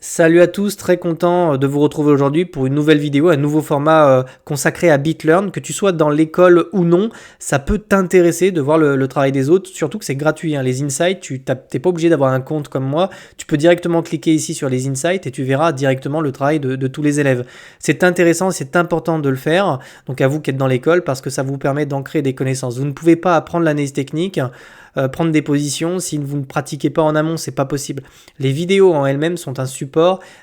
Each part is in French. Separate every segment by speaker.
Speaker 1: Salut à tous, très content de vous retrouver aujourd'hui pour une nouvelle vidéo, un nouveau format consacré à BitLearn. Que tu sois dans l'école ou non, ça peut t'intéresser de voir le travail des autres, surtout que c'est gratuit, hein. Les insights, tu n'es pas obligé d'avoir un compte comme moi, tu peux directement cliquer ici sur les insights et tu verras directement le travail de tous les élèves. C'est intéressant, c'est important de le faire, donc à vous qui êtes dans l'école, parce que ça vous permet d'ancrer des connaissances. Vous ne pouvez pas apprendre l'analyse technique, prendre des positions si vous ne pratiquez pas en amont, c'est pas possible. Les vidéos en elles-mêmes sont un support.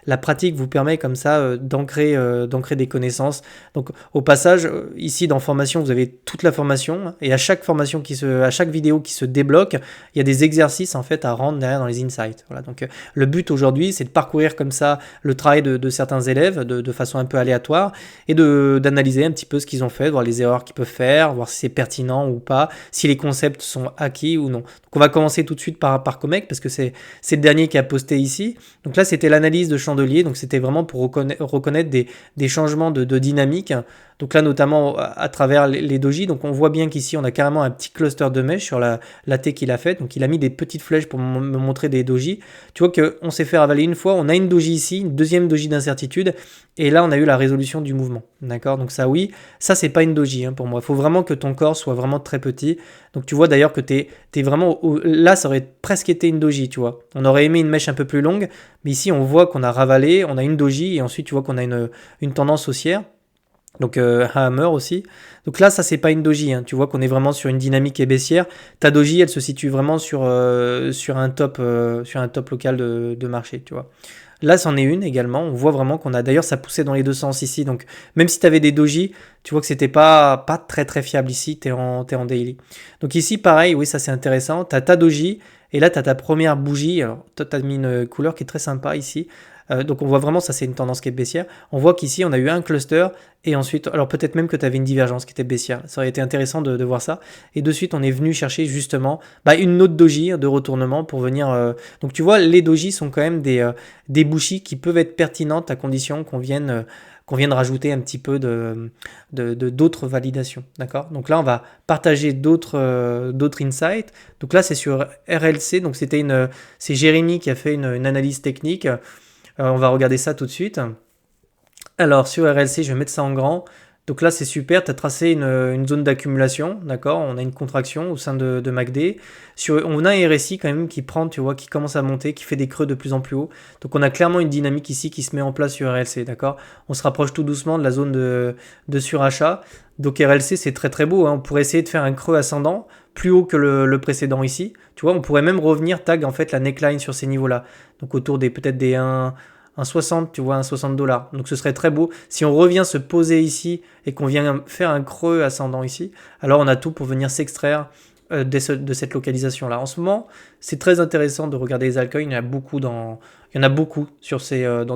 Speaker 1: La pratique vous permet comme ça d'ancrer des connaissances. Donc au passage, ici dans formation, vous avez toute la formation et à chaque formation à chaque vidéo qui se débloque, il y a des exercices en fait à rendre derrière dans les insights. Voilà. Donc le but aujourd'hui, c'est de parcourir comme ça le travail de certains élèves de façon un peu aléatoire et d'analyser un petit peu ce qu'ils ont fait, voir les erreurs qu'ils peuvent faire, voir si c'est pertinent ou pas, si les concepts sont acquis ou non. Donc on va commencer tout de suite par Comex parce que c'est le dernier qui a posté ici. Donc là, c'était l'analyse de chandelier. Donc c'était vraiment pour reconnaître des changements de dynamique. Donc là, notamment à travers les dojis. Donc on voit bien qu'ici, on a carrément un petit cluster de mèches sur la T qu'il a fait. Donc il a mis des petites flèches pour me montrer des dojis. Tu vois qu'on s'est fait ravaler une fois. On a une doji ici, une deuxième doji d'incertitude. Et là, on a eu la résolution du mouvement. D'accord? Donc ça, oui, ça, c'est pas une doji pour moi. Il faut vraiment que ton corps soit vraiment très petit. Donc tu vois d'ailleurs que t'es vraiment... Là, ça aurait presque été une doji, tu vois. On aurait aimé une mèche un peu plus longue. Mais ici, on voit qu'on a ravalé, on a une doji. Et ensuite, tu vois qu'on a une tendance haussière. Donc hammer aussi. Donc là, ça c'est pas une doji. Tu vois qu'on est vraiment sur une dynamique baissière. Ta doji, elle se situe vraiment sur un top local de marché. Tu vois. Là, c'en est une également. On voit vraiment qu'on a. D'ailleurs, ça poussait dans les deux sens ici. Donc même si tu avais des doji, tu vois que c'était pas très très fiable ici. T'es en daily. Donc ici, pareil. Oui, ça c'est intéressant. T'as ta doji. Et là, tu as ta première bougie. Alors, toi, tu as mis une couleur qui est très sympa ici. Donc, on voit vraiment, ça, c'est une tendance qui est baissière. On voit qu'ici, on a eu un cluster. Et ensuite, alors peut-être même que tu avais une divergence qui était baissière. Ça aurait été intéressant de voir ça. Et de suite, on est venu chercher justement une autre doji de retournement pour venir. Donc, tu vois, les dojis sont quand même des bougies qui peuvent être pertinentes à condition qu'on vienne rajouter un petit peu d'autres validations. D'accord? Donc là, on va partager d'autres insights. Donc là, c'est sur RLC. Donc c'est Jérémy qui a fait une analyse technique. On va regarder ça tout de suite. Alors sur RLC, je vais mettre ça en grand. Donc là, c'est super, tu as tracé une zone d'accumulation, d'accord? On a une contraction au sein de MACD. On a un RSI quand même qui prend, tu vois, qui commence à monter, qui fait des creux de plus en plus haut. Donc on a clairement une dynamique ici qui se met en place sur RLC, d'accord? On se rapproche tout doucement de la zone de surachat. Donc RLC, c'est très très beau, hein. On pourrait essayer de faire un creux ascendant, plus haut que le précédent ici. Tu vois, on pourrait même revenir tag en fait la neckline sur ces niveaux-là. Donc autour peut-être des 1,60, tu vois, 1,60 $. Donc ce serait très beau. Si on revient se poser ici et qu'on vient faire un creux ascendant ici, alors on a tout pour venir s'extraire de cette localisation-là. En ce moment, c'est très intéressant de regarder les altcoins. Il y en a beaucoup dans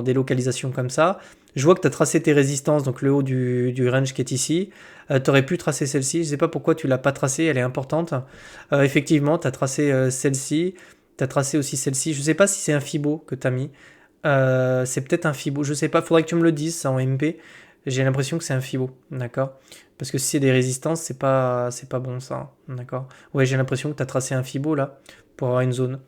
Speaker 1: des localisations comme ça. Je vois que tu as tracé tes résistances, donc le haut du range qui est ici. Tu aurais pu tracer celle-ci. Je ne sais pas pourquoi tu ne l'as pas tracée, elle est importante. Effectivement, tu as tracé celle-ci. Tu as tracé aussi celle-ci. Je ne sais pas si c'est un Fibo que tu as mis. C'est peut-être un Fibo, je sais pas, faudrait que tu me le dises ça en MP. J'ai l'impression que c'est un Fibo, d'accord? Parce que si c'est des résistances, c'est pas bon ça, d'accord? Ouais, j'ai l'impression que tu as tracé un Fibo là pour avoir une zone.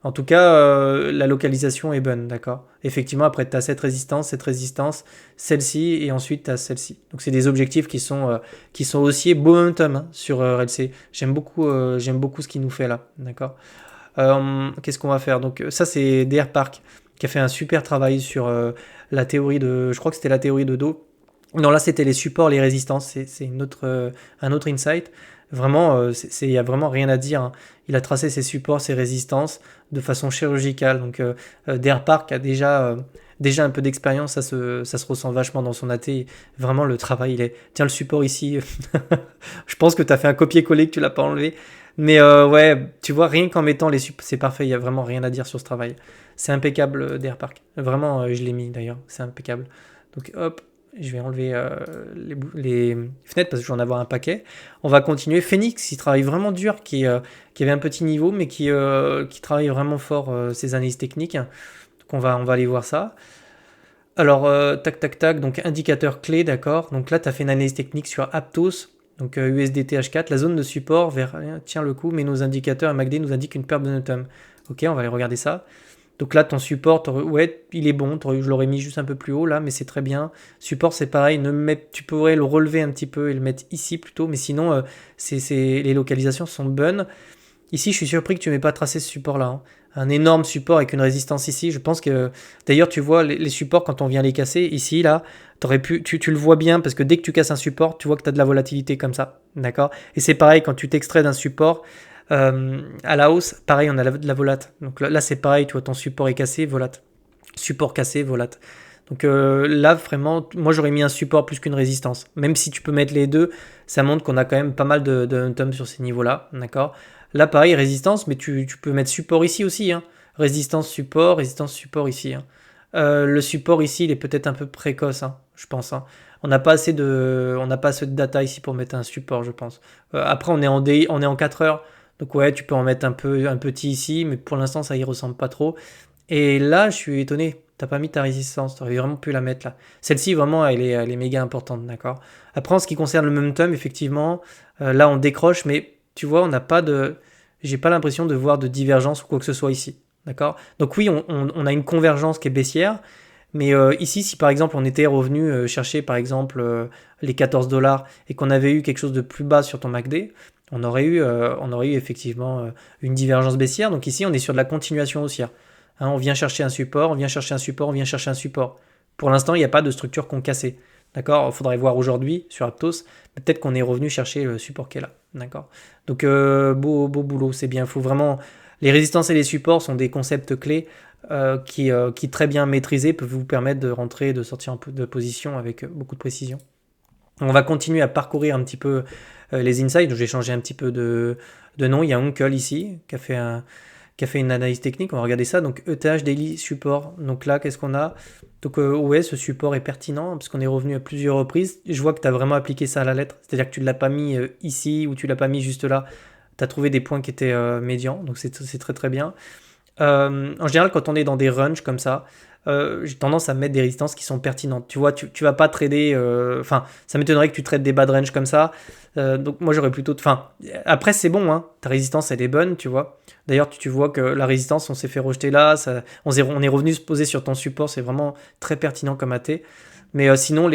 Speaker 1: En tout cas, la localisation est bonne, d'accord? Effectivement, après tu as cette résistance, celle-ci et ensuite tu as celle-ci. Donc c'est des objectifs qui sont haussiers momentum sur RLC. J'aime beaucoup ce qu'il nous fait là, d'accord? Qu'est-ce qu'on va faire? Donc ça c'est DR Park qui a fait un super travail sur la théorie je crois que c'était la théorie de dos. Non, là c'était les supports, les résistances, c'est un autre insight. Vraiment, il n'y a vraiment rien à dire, hein. Il a tracé ses supports, ses résistances de façon chirurgicale. Donc DR Park a déjà un peu d'expérience, ça se ressent vachement dans son AT. Vraiment, le travail, il est... Tiens, le support ici, je pense que tu as fait un copier-coller, que tu l'as pas enlevé. Mais ouais, tu vois, rien qu'en mettant les supports, c'est parfait, il n'y a vraiment rien à dire sur ce travail. C'est impeccable, DR Park. Vraiment, je l'ai mis d'ailleurs, c'est impeccable. Donc hop, je vais enlever les fenêtres parce que je vais en avoir un paquet. On va continuer. Phoenix, il travaille vraiment dur, qui avait un petit niveau, mais qui travaille vraiment fort ses analyses techniques. Donc on va aller voir ça. Alors, tac, tac, tac, donc indicateur clé, d'accord. Donc là, tu as fait une analyse technique sur Aptos. Donc USDT H4, la zone de support tient le coup, mais nos indicateurs MACD nous indiquent une perte de momentum. Ok, on va aller regarder ça. Donc là, ton support, ouais, il est bon. Je l'aurais mis juste un peu plus haut là, mais c'est très bien. Support, c'est pareil. Tu pourrais le relever un petit peu et le mettre ici plutôt. Mais sinon, les localisations sont bonnes. Ici, je suis surpris que tu n'aies pas tracé ce support-là, hein. Un énorme support avec une résistance ici. Je pense que, d'ailleurs, tu vois, les supports, quand on vient les casser, ici, là, tu le vois bien, parce que dès que tu casses un support, tu vois que tu as de la volatilité comme ça. D'accord? Et c'est pareil, quand tu t'extrais d'un support, à la hausse, pareil, on a de la volate. Donc là, c'est pareil, tu vois, ton support est cassé, volate. Support cassé, volate. Donc là, vraiment, moi j'aurais mis un support plus qu'une résistance. Même si tu peux mettre les deux, ça montre qu'on a quand même pas mal de momentum sur ces niveaux-là. D'accord? Là, pareil, résistance, mais tu peux mettre support ici aussi, hein. Résistance, support ici, hein. Le support ici, il est peut-être un peu précoce, hein, je pense, hein. On n'a pas assez de data ici pour mettre un support, je pense. Après, on est en 4 heures. Donc ouais, tu peux en mettre un petit ici, mais pour l'instant, ça y ressemble pas trop. Et là, je suis étonné. T'as pas mis ta résistance, t'aurais vraiment pu la mettre là. Celle-ci, vraiment, elle est méga importante, d'accord. Après, en ce qui concerne le momentum, effectivement, là, on décroche, mais tu vois, on n'a pas de... J'ai pas l'impression de voir de divergence ou quoi que ce soit ici, d'accord. Donc oui, on a une convergence qui est baissière, mais ici, si par exemple, on était revenu chercher, par exemple, les 14 dollars et qu'on avait eu quelque chose de plus bas sur ton MACD, on aurait eu effectivement une divergence baissière. Donc ici, on est sur de la continuation haussière. Hein, on vient chercher un support, on vient chercher un support, on vient chercher un support. Pour l'instant, il n'y a pas de structure concassée. D'accord? Il faudrait voir aujourd'hui sur Aptos. Peut-être qu'on est revenu chercher le support qui est là. D'accord? Donc, beau boulot, c'est bien. Faut vraiment... Les résistances et les supports sont des concepts clés qui, très bien maîtrisés, peuvent vous permettre de rentrer et de sortir un peu de position avec beaucoup de précision. On va continuer à parcourir un petit peu les insights. Donc, j'ai changé un petit peu de nom. Il y a Uncle ici qui a fait une analyse technique. On va regarder ça. Donc ETH Daily Support. Donc là, qu'est-ce qu'on a? Donc ouais, ce support est pertinent parce qu'on est revenu à plusieurs reprises. Je vois que tu as vraiment appliqué ça à la lettre. C'est-à-dire que tu ne l'as pas mis ici ou tu ne l'as pas mis juste là. Tu as trouvé des points qui étaient médians. Donc c'est très très bien. En général, quand on est dans des ranges comme ça, j'ai tendance à mettre des résistances qui sont pertinentes. Tu vois, tu vas pas trader. Enfin, ça m'étonnerait que tu trades des bad range comme ça. Donc moi, j'aurais plutôt. Enfin, après, c'est bon, hein. Ta résistance, elle est bonne, tu vois. D'ailleurs, tu vois que la résistance, on s'est fait rejeter là. On est revenu se poser sur ton support. C'est vraiment très pertinent comme AT. Mais sinon,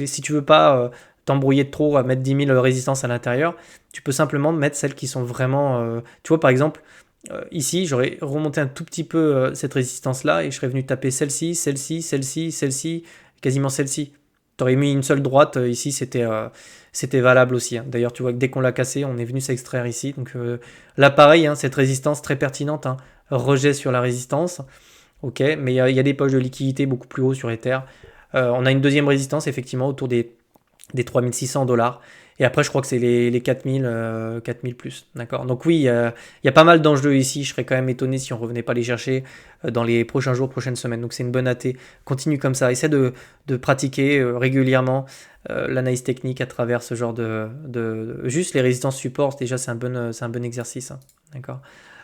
Speaker 1: si tu veux pas t'embrouiller de trop à mettre 10 000 résistances à l'intérieur, tu peux simplement mettre celles qui sont vraiment. Tu vois, par exemple. Ici, j'aurais remonté un tout petit peu cette résistance-là et je serais venu taper celle-ci, celle-ci, celle-ci, celle-ci, quasiment celle-ci. Tu aurais mis une seule droite, ici c'était valable aussi, hein. D'ailleurs, tu vois que dès qu'on l'a cassé, on est venu s'extraire ici. Donc là, pareil, hein, cette résistance très pertinente, hein, rejet sur la résistance. Ok, mais il y a des poches de liquidité beaucoup plus haut sur Ether. On a une deuxième résistance, effectivement, autour des 3600 dollars. Et après, je crois que c'est les 4000 plus. D'accord. Donc oui, il y a pas mal d'enjeux ici. Je serais quand même étonné si on revenait pas les chercher dans les prochains jours, prochaines semaines. Donc c'est une bonne AT. Continue comme ça. Essaie de pratiquer régulièrement l'analyse technique à travers ce genre juste les résistances support. Déjà, c'est un bon exercice, hein. D'accord.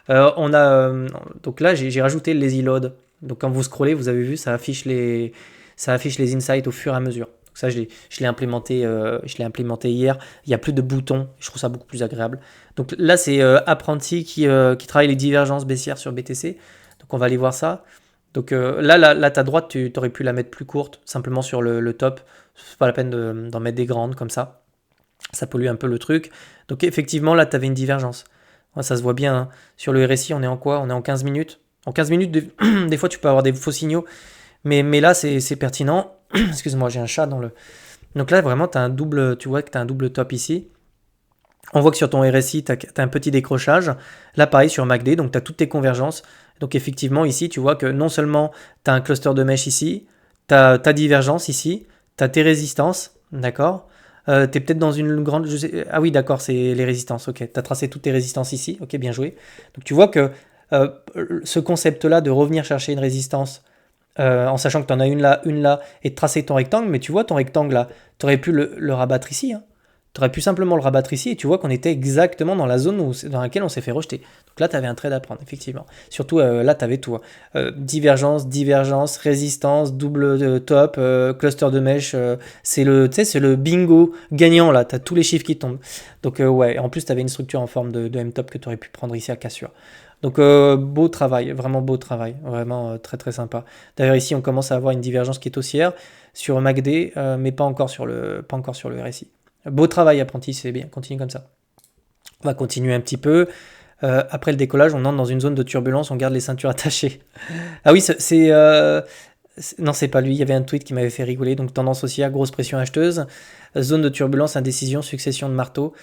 Speaker 1: Donc là, j'ai rajouté le lazy load. Donc quand vous scrollez, vous avez vu, ça affiche les insights au fur et à mesure. Donc ça, je l'ai implémenté hier. Il n'y a plus de boutons. Je trouve ça beaucoup plus agréable. Donc là, c'est Apprenti qui travaille les divergences baissières sur BTC. Donc on va aller voir ça. Donc là, ta droite, tu aurais pu la mettre plus courte, simplement sur le top. C'est pas la peine d'en mettre des grandes comme ça. Ça pollue un peu le truc. Donc effectivement, là, tu avais une divergence. Ouais, ça se voit bien, hein. Sur le RSI, on est en quoi? On est en 15 minutes. En 15 minutes, des fois, tu peux avoir des faux signaux. Mais là, c'est pertinent. Excuse-moi, j'ai un chat dans le... Donc là, vraiment, tu vois que tu as un double top ici. On voit que sur ton RSI, tu as un petit décrochage. Là, pareil, sur MACD, donc tu as toutes tes convergences. Donc effectivement, ici, tu vois que non seulement tu as un cluster de mèches ici, tu as ta divergence ici, tu as tes résistances, d'accord. Tu es peut-être dans une grande... Ah oui, d'accord, c'est les résistances, ok. Tu as tracé toutes tes résistances ici, ok, bien joué. Donc tu vois que ce concept-là de revenir chercher une résistance en sachant que tu en as une là, et de tracer ton rectangle, mais tu vois ton rectangle là, tu aurais pu le rabattre ici, hein. Tu aurais pu simplement le rabattre ici, et tu vois qu'on était exactement dans la zone dans laquelle on s'est fait rejeter. Donc là, tu avais un trade à prendre, effectivement. Surtout là, tu avais tout, hein. Divergence, résistance, double top, cluster de mèche, c'est le bingo gagnant là, tu as tous les chiffres qui tombent. Donc ouais, en plus, tu avais une structure en forme de M-top que tu aurais pu prendre ici à cassure. Donc beau travail, vraiment beau travail, vraiment très très sympa. D'ailleurs ici on commence à avoir une divergence qui est haussière sur MACD, mais pas encore sur le RSI. Beau travail apprenti, c'est bien, continue comme ça. On va continuer un petit peu. Après le décollage, on entre dans une zone de turbulence, on garde les ceintures attachées. Ah oui, non, c'est pas lui, il y avait un tweet qui m'avait fait rigoler. Donc tendance haussière, grosse pression acheteuse, zone de turbulence, indécision, succession de marteaux.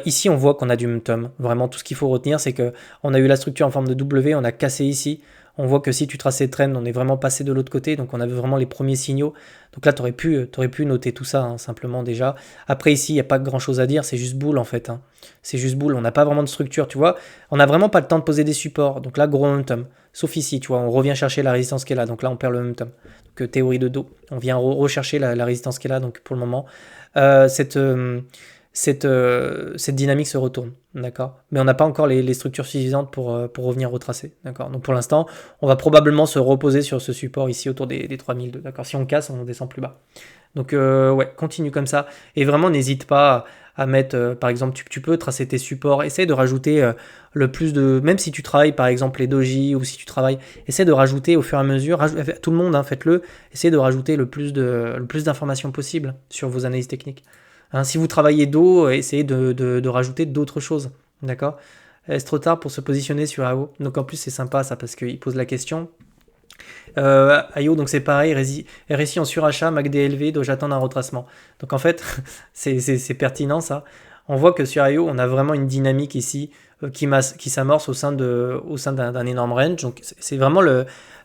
Speaker 1: Ici, on voit qu'on a du momentum. Vraiment, tout ce qu'il faut retenir, c'est que on a eu la structure en forme de W, on a cassé ici. On voit que si tu traces ces trends, on est vraiment passé de l'autre côté, donc on avait vraiment les premiers signaux. Donc là, tu aurais pu noter tout ça, hein, simplement déjà. Après ici, il n'y a pas grand chose à dire, c'est juste boule en fait. Hein. C'est juste boule, on n'a pas vraiment de structure, tu vois. On n'a vraiment pas le temps de poser des supports, donc là, gros momentum. Sauf ici, tu vois, on revient chercher la résistance qui est là, donc là, on perd le momentum. Donc théorie de dos, on vient rechercher la résistance qui est là, donc pour le moment. Euh, cette, euh, cette dynamique se retourne, d'accord. Mais on n'a pas encore les structures suffisantes pour revenir retracer, d'accord. Donc pour l'instant, on va probablement se reposer sur ce support ici autour des 3002, d'accord. Si on casse, on descend plus bas. Donc ouais, continue comme ça. Et vraiment, n'hésite pas à mettre, par exemple, tu peux tracer tes supports. Essaye de rajouter le plus de... Même si tu travailles, par exemple, les doji ou si tu travailles, essaie de rajouter au fur et à mesure, tout le monde, hein, faites-le, essayez de rajouter le plus d'informations possible sur vos analyses techniques. Hein, si vous travaillez d'eau, essayez de rajouter d'autres choses. D'accord. Est-ce trop tard pour se positionner sur AO? Donc en plus, c'est sympa ça parce qu'il pose la question. IO, donc c'est pareil, RSI en surachat, MACD élevé, donc j'attends un retracement. Donc en fait, c'est pertinent ça. On voit que sur IO, on a vraiment une dynamique ici qui s'amorce au sein d'un énorme range. Donc c'est vraiment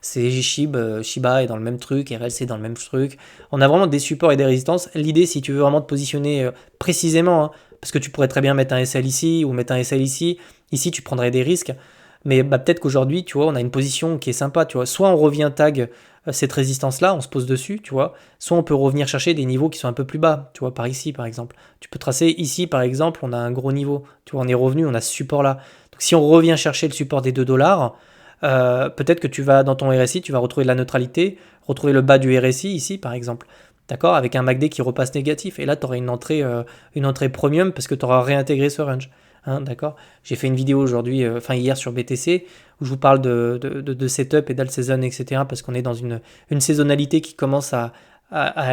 Speaker 1: c'est Shiba est dans le même truc, RLC est dans le même truc. On a vraiment des supports et des résistances. L'idée, si tu veux vraiment te positionner précisément, hein, parce que tu pourrais très bien mettre un SL ici ou mettre un SL ici. Ici, tu prendrais des risques. Mais bah, peut-être qu'aujourd'hui, tu vois, on a une position qui est sympa, tu vois. Soit on revient tag cette résistance-là, on se pose dessus, tu vois. Soit on peut revenir chercher des niveaux qui sont un peu plus bas, tu vois, par ici, par exemple. Tu peux tracer ici, par exemple, on a un gros niveau. Tu vois, on est revenu, on a ce support-là. Donc si on revient chercher le support des 2 $, peut-être que tu vas, dans ton RSI, tu vas retrouver de la neutralité, retrouver le bas du RSI ici, par exemple. D'accord. Avec un MACD qui repasse négatif. Et là, tu auras une entrée premium parce que tu auras réintégré ce range. Hein, d'accord. J'ai fait une vidéo aujourd'hui, hier sur BTC, où je vous parle de setup et d'alt season, etc. Parce qu'on est dans une saisonnalité qui commence à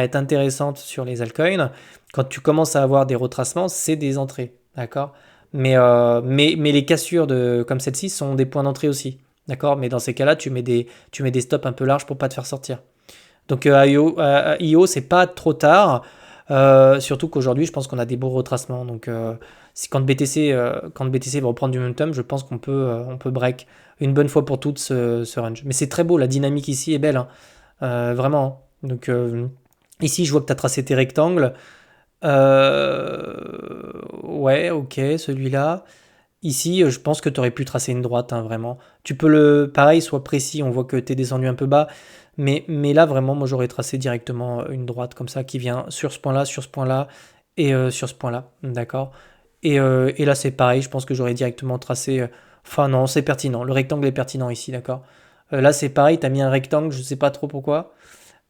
Speaker 1: être intéressante sur les altcoins. Quand tu commences à avoir des retracements, c'est des entrées, d'accord. Mais les cassures comme celle-ci sont des points d'entrée aussi, d'accord. Mais dans ces cas-là, tu mets des stops un peu larges pour pas te faire sortir. Donc IO, c'est pas trop tard. Surtout qu'aujourd'hui, je pense qu'on a des beaux retracements. Donc, quand BTC va reprendre du momentum, je pense on peut break une bonne fois pour toutes ce range. Mais c'est très beau, la dynamique ici est belle, hein. Vraiment. Donc, ici, je vois que tu as tracé tes rectangles. Ouais, ok, celui-là. Ici, je pense que tu aurais pu tracer une droite, hein, vraiment. Tu peux pareil, soit précis, on voit que tu es descendu un peu bas. Mais là, vraiment, moi, j'aurais tracé directement une droite comme ça qui vient sur ce point-là et sur ce point-là. D'accord. Et là, c'est pareil, je pense que j'aurais directement tracé. Enfin, non, c'est pertinent. Le rectangle est pertinent ici, d'accord. Là, c'est pareil, tu as mis un rectangle, je sais pas trop pourquoi.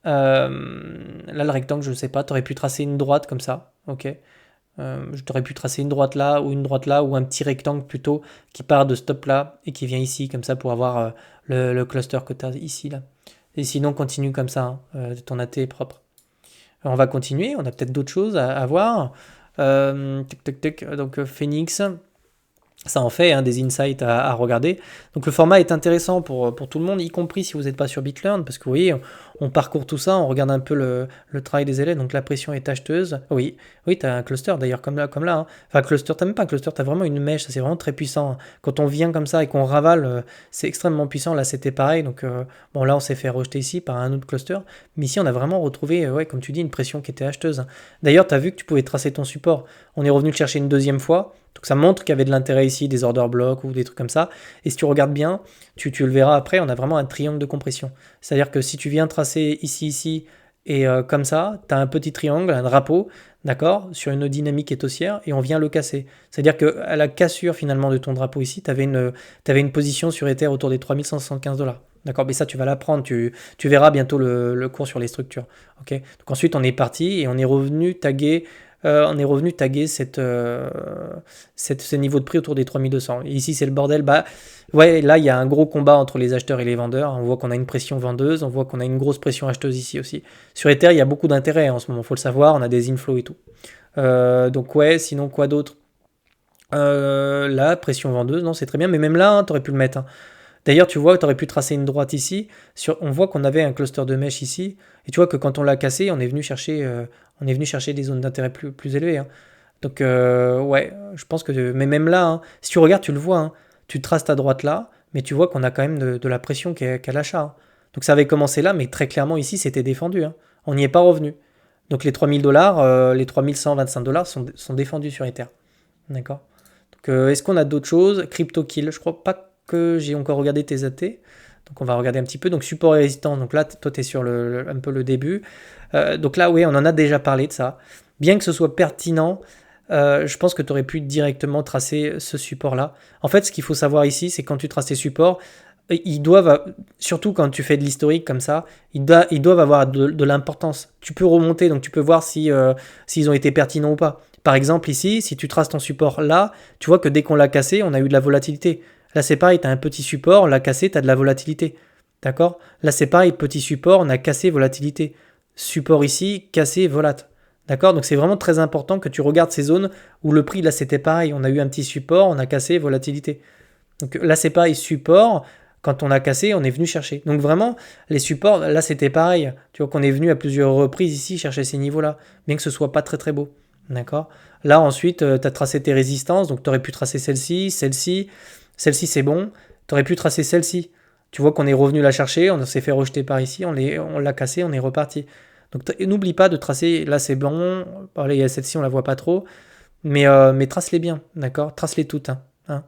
Speaker 1: Là, le rectangle, je ne sais pas, tu aurais pu tracer une droite comme ça. Ok. Je t'aurais pu tracer une droite là ou un petit rectangle plutôt qui part de ce top là et qui vient ici comme ça pour avoir le cluster que tu as ici là. Et sinon continue comme ça, hein, ton AT est propre. Alors, on va continuer, on a peut-être d'autres choses à voir. Donc Phoenix, ça en fait, hein, des insights à regarder. Donc le format est intéressant pour tout le monde, y compris si vous n'êtes pas sur BitLearn, parce que vous voyez, on parcourt tout ça, on regarde un peu le travail des élèves, donc la pression est acheteuse. Oui, tu as un cluster d'ailleurs comme là. Hein. Enfin, cluster, tu n'as même pas un cluster, tu as vraiment une mèche, ça c'est vraiment très puissant. Hein. Quand on vient comme ça et qu'on ravale, c'est extrêmement puissant. Là c'était pareil, donc bon là on s'est fait rejeter ici par un autre cluster, mais ici on a vraiment retrouvé, ouais, comme tu dis, une pression qui était acheteuse. D'ailleurs, tu as vu que tu pouvais tracer ton support. On est revenu le chercher une deuxième fois. Donc ça montre qu'il y avait de l'intérêt ici, des order blocks ou des trucs comme ça. Et si tu regardes bien, tu le verras après, on a vraiment un triangle de compression. C'est-à-dire que si tu viens tracer ici, et comme ça, tu as un petit triangle, un drapeau, d'accord, sur une dynamique haussière, et on vient le casser. C'est-à-dire qu'à la cassure finalement de ton drapeau ici, tu avais une position sur Ether autour des 3175 $. D'accord, mais ça tu vas l'apprendre, tu verras bientôt le cours sur les structures. Ok. Donc ensuite on est parti et on est revenu taguer on est revenu taguer ce niveau de prix autour des 3200. Et ici, c'est le bordel. Bah, ouais, là, il y a un gros combat entre les acheteurs et les vendeurs. On voit qu'on a une pression vendeuse, on voit qu'on a une grosse pression acheteuse ici aussi. Sur Ether, il y a beaucoup d'intérêt en ce moment, il faut le savoir. On a des inflows et tout. Donc, ouais, sinon, quoi d'autre? Là, pression vendeuse, non, c'est très bien. Mais même là, hein, tu aurais pu le mettre, hein. D'ailleurs, tu vois, tu aurais pu tracer une droite ici. On voit qu'on avait un cluster de mèches ici. Et tu vois que quand on l'a cassé, on est venu chercher des zones d'intérêt plus élevées, hein. Donc, ouais, je pense que. Mais même là, hein, si tu regardes, tu le vois, hein, tu traces ta droite là, mais tu vois qu'on a quand même de la pression qu'à l'achat, hein. Donc, ça avait commencé là, mais très clairement, ici, c'était défendu, hein. On n'y est pas revenu. Donc, les 3000 $, les 3125 $ sont défendus sur Ether. D'accord? Donc, est-ce qu'on a d'autres choses? Crypto Kill, je crois pas que j'ai encore regardé tes AT. Donc on va regarder un petit peu. Donc support et résistance. Donc là, toi, tu es sur un peu le début. Donc là, oui, on en a déjà parlé de ça. Bien que ce soit pertinent, je pense que tu aurais pu directement tracer ce support-là. En fait, ce qu'il faut savoir ici, c'est quand tu traces tes supports, ils doivent, surtout quand tu fais de l'historique comme ça, ils doivent avoir de l'importance. Tu peux remonter, donc tu peux voir s'ils ont été pertinents ou pas. Par exemple, ici, si tu traces ton support là, tu vois que dès qu'on l'a cassé, on a eu de la volatilité. Là, c'est pareil, tu as un petit support, on l'a cassé, tu as de la volatilité. D'accord? Là, c'est pareil, petit support, on a cassé, volatilité. Support ici, cassé, volat. D'accord? Donc, c'est vraiment très important que tu regardes ces zones où le prix, là, c'était pareil. On a eu un petit support, on a cassé, volatilité. Donc, là, c'est pareil, support. Quand on a cassé, on est venu chercher. Donc, vraiment, les supports, là, c'était pareil. Tu vois qu'on est venu à plusieurs reprises ici chercher ces niveaux-là, bien que ce soit pas très, très beau. D'accord? Là, ensuite, tu as tracé tes résistances. Donc, tu aurais pu tracer celle-ci, celle-ci. Celle-ci, c'est bon. Tu aurais pu tracer celle-ci. Tu vois qu'on est revenu la chercher, on s'est fait rejeter par ici, on l'a cassé, on est reparti. Donc n'oublie pas de tracer, là c'est bon, il y a celle-ci, on la voit pas trop, mais trace-les bien, d'accord? Trace-les toutes, hein.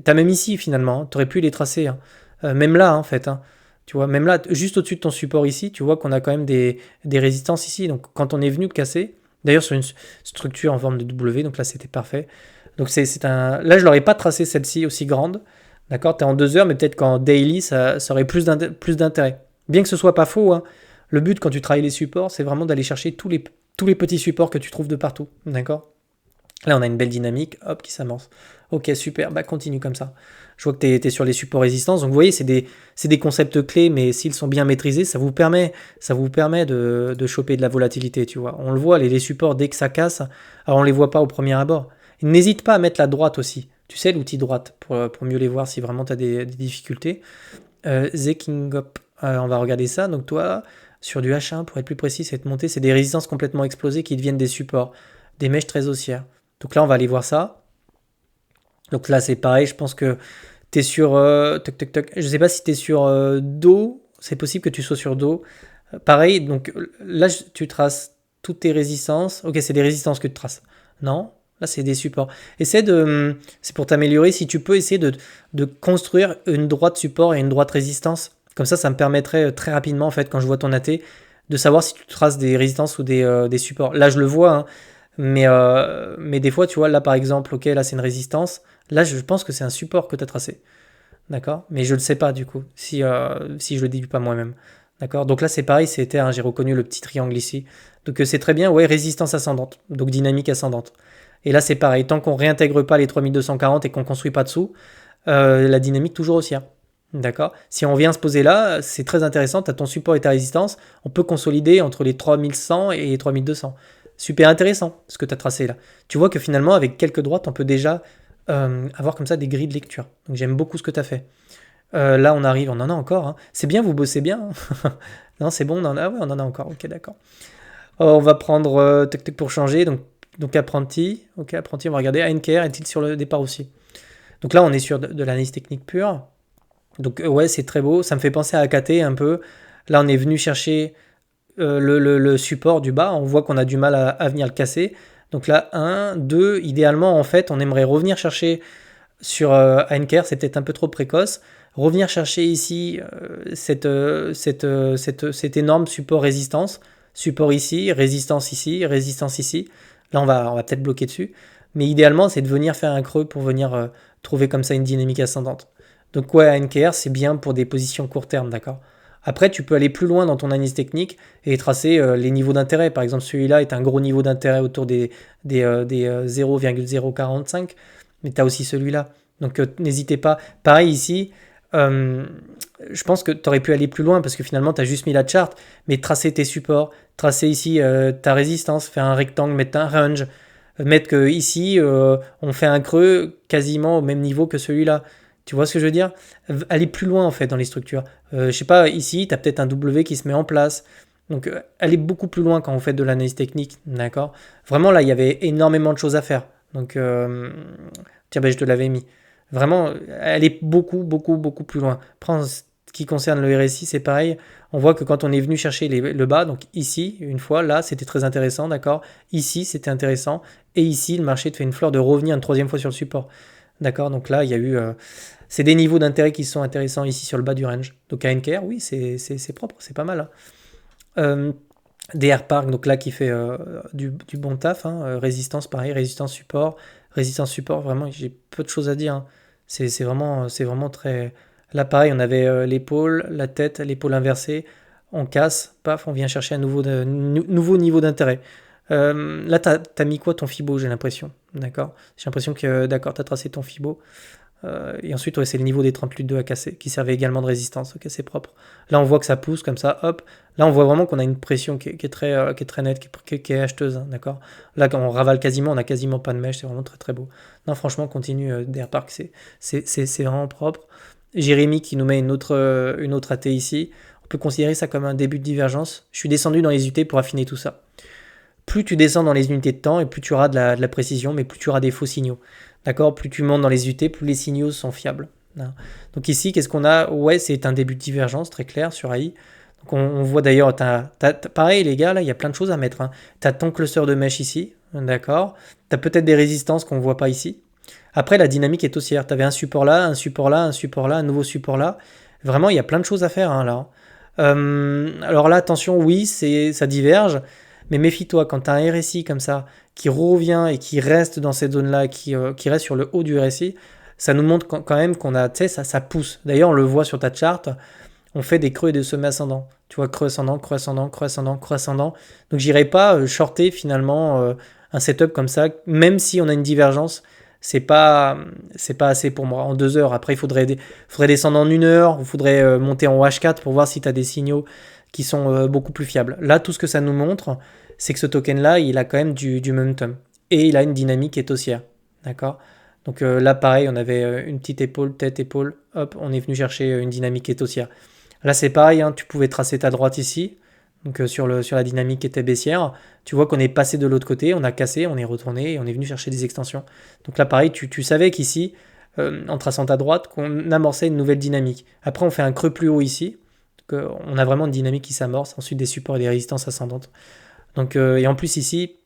Speaker 1: T'as même ici finalement, hein, tu aurais pu les tracer, hein. Même là en fait, hein. Tu vois, même là, juste au-dessus de ton support ici, tu vois qu'on a quand même des résistances ici. Donc quand on est venu casser, d'ailleurs sur une structure en forme de W, donc là c'était parfait. Donc là je l'aurais pas tracé celle-ci aussi grande. D'accord, tu es en 2 heures, mais peut-être qu'en daily, ça aurait plus d'intérêt. Bien que ce soit pas faux, hein, le but quand tu travailles les supports, c'est vraiment d'aller chercher tous les petits supports que tu trouves de partout. D'accord? Là, on a une belle dynamique, hop, qui s'amorce. Ok, super, bah continue comme ça. Je vois que tu es sur les supports résistance. Donc vous voyez, c'est des concepts clés, mais s'ils sont bien maîtrisés, ça vous permet de choper de la volatilité, tu vois. On le voit, les supports, dès que ça casse, alors on les voit pas au premier abord. N'hésite pas à mettre la droite aussi. Tu sais, l'outil droite, pour mieux les voir si vraiment tu as des difficultés. Zekingop, on va regarder ça. Donc toi, sur du H1, pour être plus précis, cette montée, c'est des résistances complètement explosées qui deviennent des supports, des mèches très haussières. Donc là, on va aller voir ça. Donc là, c'est pareil, je pense que tu es sur... Je sais pas si tu es sur Do, c'est possible que tu sois sur Do. Pareil, donc là, tu traces toutes tes résistances. Ok, c'est des résistances que tu traces. Non? Là, c'est des supports. C'est pour t'améliorer, si tu peux essayer de construire une droite support et une droite résistance. Comme ça me permettrait très rapidement, en fait, quand je vois ton AT, de savoir si tu traces des résistances ou des supports. Là, je le vois, hein, mais des fois, tu vois, là, par exemple, ok, là, c'est une résistance. Là, je pense que c'est un support que tu as tracé. D'accord? Mais je ne le sais pas, du coup, si je le déduis pas moi-même. D'accord? Donc là, c'est pareil, c'était, hein, j'ai reconnu le petit triangle ici. Donc c'est très bien, ouais, résistance ascendante, donc dynamique ascendante. Et là, c'est pareil, tant qu'on ne réintègre pas les 3240 et qu'on ne construit pas dessous, la dynamique toujours haussière. D'accord? Si on vient se poser là, c'est très intéressant, tu as ton support et ta résistance, on peut consolider entre les 3100 et les 3200. Super intéressant ce que tu as tracé là. Tu vois que finalement, avec quelques droites, on peut déjà avoir comme ça des grilles de lecture. Donc j'aime beaucoup ce que tu as fait. Là, on arrive, on en a encore, hein. C'est bien, vous bossez bien, hein. Non, c'est bon, ouais, on en a encore, ok, d'accord. On va prendre pour changer, donc apprenti, ok, apprenti, on va regarder ANKR est-il sur le départ aussi. Donc là, on est sur de l'analyse technique pure. Donc ouais, c'est très beau, ça me fait penser à AKT un peu. Là, on est venu chercher le support du bas, on voit qu'on a du mal à venir le casser. Donc là, 1, 2, idéalement, en fait, on aimerait revenir chercher sur ANKR, c'est peut-être un peu trop précoce. Revenir chercher ici cet énorme support résistance. Support ici, résistance ici, résistance ici. Là, on va peut-être bloquer dessus. Mais idéalement, c'est de venir faire un creux pour venir trouver comme ça une dynamique ascendante. Donc ouais, ANKR, c'est bien pour des positions court terme, d'accord? Après, tu peux aller plus loin dans ton analyse technique et tracer les niveaux d'intérêt. Par exemple, celui-là est un gros niveau d'intérêt autour des 0,045, mais tu as aussi celui-là. Donc, n'hésitez pas. Pareil ici, je pense que tu aurais pu aller plus loin parce que finalement, tu as juste mis la charte, mais tracer tes supports, tracer ici ta résistance, faire un rectangle, mettre un range, mettre que ici, on fait un creux quasiment au même niveau que celui-là. Tu vois ce que je veux dire? Aller plus loin en fait dans les structures. Je sais pas, ici, tu as peut-être un W qui se met en place. Donc, aller beaucoup plus loin quand on fait de l'analyse technique, d'accord? Vraiment, là, il y avait énormément de choses à faire. Donc, tiens, ben, je te l'avais mis. Vraiment, aller beaucoup, beaucoup, beaucoup plus loin. Prends ce qui concerne le RSI, c'est pareil. On voit que quand on est venu chercher le bas, donc ici, une fois, là, c'était très intéressant, d'accord? Ici, c'était intéressant. Et ici, le marché te fait une fleur de revenir une troisième fois sur le support. D'accord? Donc là, il y a eu... c'est des niveaux d'intérêt qui sont intéressants ici sur le bas du range. Donc ANKR, oui, c'est propre, c'est pas mal. Hein. DR Park, donc là qui fait du bon taf. Hein. Résistance, pareil, résistance support. Résistance support, vraiment, j'ai peu de choses à dire. Hein. C'est vraiment très... Là, pareil, on avait l'épaule, la tête, l'épaule inversée. On casse, paf, on vient chercher un nouveau niveau d'intérêt. Là, t'as mis quoi ton Fibo, j'ai l'impression. D'accord? J'ai l'impression que, d'accord, t'as tracé ton Fibo. Et ensuite, ouais, c'est le niveau des 30 luttes 2 à casser, qui servait également de résistance. Ok, c'est propre. Là, on voit que ça pousse comme ça, hop. Là, on voit vraiment qu'on a une pression qui est très nette, qui est acheteuse, hein, d'accord. Là, quand on ravale quasiment, on a quasiment pas de mèche, c'est vraiment très très beau. Non, franchement, continue DR Park, c'est vraiment propre. Jérémy qui nous met une autre AT ici. On peut considérer ça comme un début de divergence. Je suis descendu dans les UT pour affiner tout ça. Plus tu descends dans les unités de temps et plus tu auras de la précision, mais plus tu auras des faux signaux. D'accord? Plus tu montes dans les UT, plus les signaux sont fiables. Donc ici, qu'est-ce qu'on a? Ouais, c'est un début de divergence très clair sur AI. Donc on voit d'ailleurs, pareil les gars, là, il y a plein de choses à mettre. Hein. Tu as ton cluster de mèche ici, d'accord? Tu as peut-être des résistances qu'on ne voit pas ici. Après, la dynamique est haussière. Tu avais un support là, un support là, un support là, un nouveau support là. Vraiment, il y a plein de choses à faire hein, là. Alors là, attention, oui, ça diverge. Mais méfie-toi, quand tu as un RSI comme ça, qui revient et qui reste dans cette zone-là, qui reste sur le haut du RSI, ça nous montre quand même qu'on a, tu sais, ça pousse. D'ailleurs, on le voit sur ta charte, on fait des creux et des sommets ascendants. Tu vois, creux ascendant, creux ascendant, creux ascendant, creux ascendant. Donc, j'irai pas shorter finalement un setup comme ça, même si on a une divergence. C'est pas assez pour moi. En 2 heures, après, il faudrait descendre en 1 heure, il faudrait monter en H4 pour voir si tu as des signaux qui sont beaucoup plus fiables. Là, tout ce que ça nous montre, c'est que ce token-là, il a quand même du momentum. Et il a une dynamique qui est haussière. D'accord? Donc là, pareil, on avait une petite épaule, tête, épaule. Hop, on est venu chercher une dynamique qui est haussière. Là, c'est pareil, hein, tu pouvais tracer ta droite ici. Donc sur la dynamique qui était baissière. Tu vois qu'on est passé de l'autre côté, on a cassé, on est retourné et on est venu chercher des extensions. Donc là, pareil, tu savais qu'ici, en traçant ta droite, qu'on amorçait une nouvelle dynamique. Après, on fait un creux plus haut ici. Donc, on a vraiment une dynamique qui s'amorce. Ensuite, des supports et des résistances ascendantes. Donc, et en plus, ici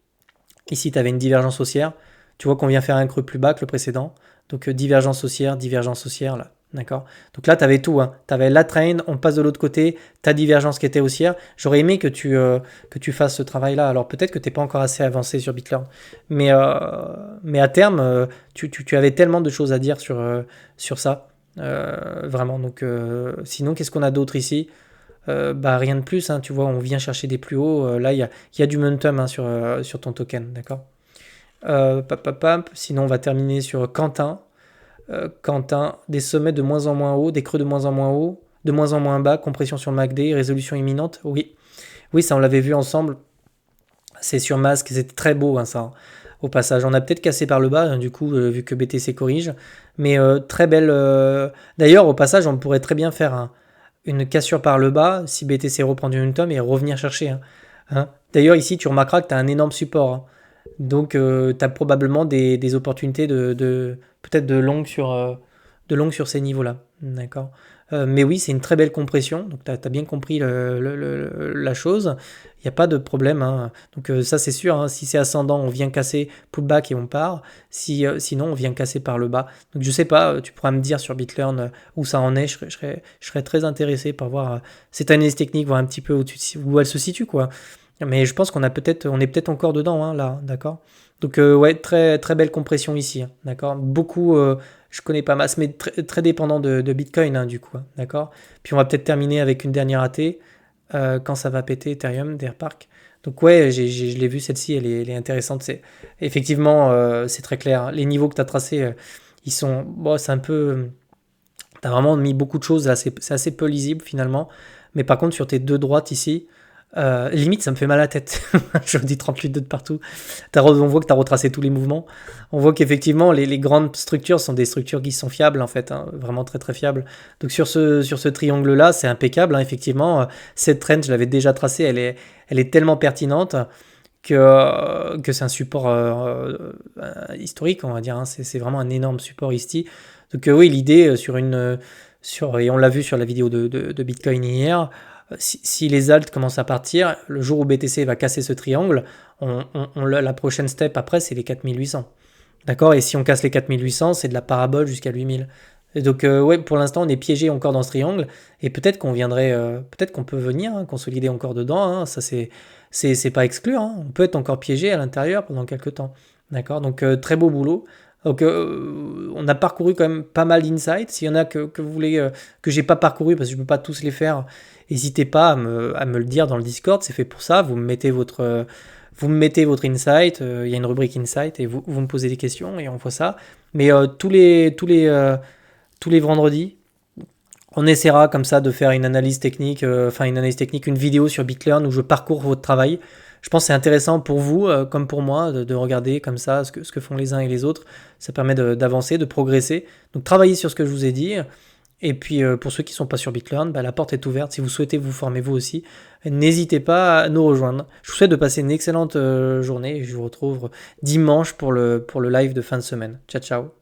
Speaker 1: tu avais une divergence haussière. Tu vois qu'on vient faire un creux plus bas que le précédent. Donc, divergence haussière, là. D'accord? Donc là, tu avais tout. Hein. Tu avais la train, on passe de l'autre côté, ta divergence qui était haussière. J'aurais aimé que tu fasses ce travail-là. Alors peut-être que tu n'es pas encore assez avancé sur BitLearn. Mais à terme, tu avais tellement de choses à dire sur ça. Vraiment. Donc, sinon, qu'est-ce qu'on a d'autre ici? Rien de plus. Hein. Tu vois, on vient chercher des plus hauts. Là, il y a du momentum hein, sur ton token. D'accord? Sinon, on va terminer sur Quentin. Quentin, des sommets de moins en moins hauts, des creux de moins en moins hauts, de moins en moins bas, compression sur MACD, résolution imminente. Oui, ça on l'avait vu ensemble. C'est sur Mask, c'était très beau hein, ça. Au passage, on a peut-être cassé par le bas, hein, du coup, vu que BTC corrige. Mais très belle. D'ailleurs, au passage, on pourrait très bien faire une cassure par le bas si BTC reprend du momentum et revenir chercher. Hein. D'ailleurs, ici, tu remarqueras que tu as un énorme support. Hein. Donc, tu as probablement des opportunités peut-être de longue sur ces niveaux-là. D'accord. Mais oui, c'est une très belle compression. Donc, tu as bien compris la chose. Il n'y a pas de problème. Hein. Donc, ça, c'est sûr. Hein. Si c'est ascendant, on vient casser pullback et on part. Sinon, on vient casser par le bas. Donc, je sais pas, tu pourras me dire sur BitLearn où ça en est. Je serais très intéressé par voir cette analyse technique, voir un petit peu où elle se situe, quoi. Mais je pense on est peut-être encore dedans, hein, là, d'accord? Donc, ouais, très, très belle compression ici, hein, d'accord? Beaucoup, je connais pas masse, mais très, très dépendant de Bitcoin, hein, du coup, hein, d'accord? Puis on va peut-être terminer avec une dernière AT, quand ça va péter Ethereum, Park. Donc, ouais, je l'ai vu, celle-ci, elle est intéressante. Effectivement, c'est très clair, hein. Les niveaux que tu as tracés, ils sont, bon, c'est un peu, t'as vraiment mis beaucoup de choses, là, c'est assez peu lisible finalement. Mais par contre, sur tes deux droites ici, limite, ça me fait mal à la tête. Je dis 38 de partout. On voit que tu as retracé tous les mouvements. On voit qu'effectivement, les grandes structures sont des structures qui sont fiables, en fait, hein, vraiment très très fiables. Donc sur ce triangle-là, c'est impeccable, hein, effectivement. Cette trend, je l'avais déjà tracée, elle est tellement pertinente que c'est un support historique, on va dire, hein. C'est vraiment un énorme support ici. Donc oui, l'idée et on l'a vu sur la vidéo de Bitcoin hier, si les alts commencent à partir, le jour où BTC va casser ce triangle, la prochaine step après, c'est les 4800. D'accord? Et si on casse les 4800, c'est de la parabole jusqu'à 8000. Et donc, ouais, pour l'instant, on est piégé encore dans ce triangle. Et peut-être qu'on peut venir, hein, consolider encore dedans, hein. Ça, c'est pas exclu, hein. On peut être encore piégé à l'intérieur pendant quelques temps. D'accord? Donc, très beau boulot. Donc, on a parcouru quand même pas mal d'insights. S'il y en a que vous voulez, que j'ai pas parcouru parce que je peux pas tous les faire, n'hésitez pas à me le dire dans le Discord. C'est fait pour ça. Vous me mettez votre insight, il y a une rubrique insight et vous me posez des questions et on voit ça. Mais tous les vendredis, on essaiera comme ça de faire une analyse technique, une vidéo sur BitLearn où je parcours votre travail. Je pense que c'est intéressant pour vous, comme pour moi, de regarder comme ça ce que font les uns et les autres. Ça permet d'avancer, de progresser. Donc travaillez sur ce que je vous ai dit. Et puis pour ceux qui ne sont pas sur BitLearn, la porte est ouverte. Si vous souhaitez vous former vous aussi, n'hésitez pas à nous rejoindre. Je vous souhaite de passer une excellente journée et je vous retrouve dimanche pour le live de fin de semaine. Ciao, ciao.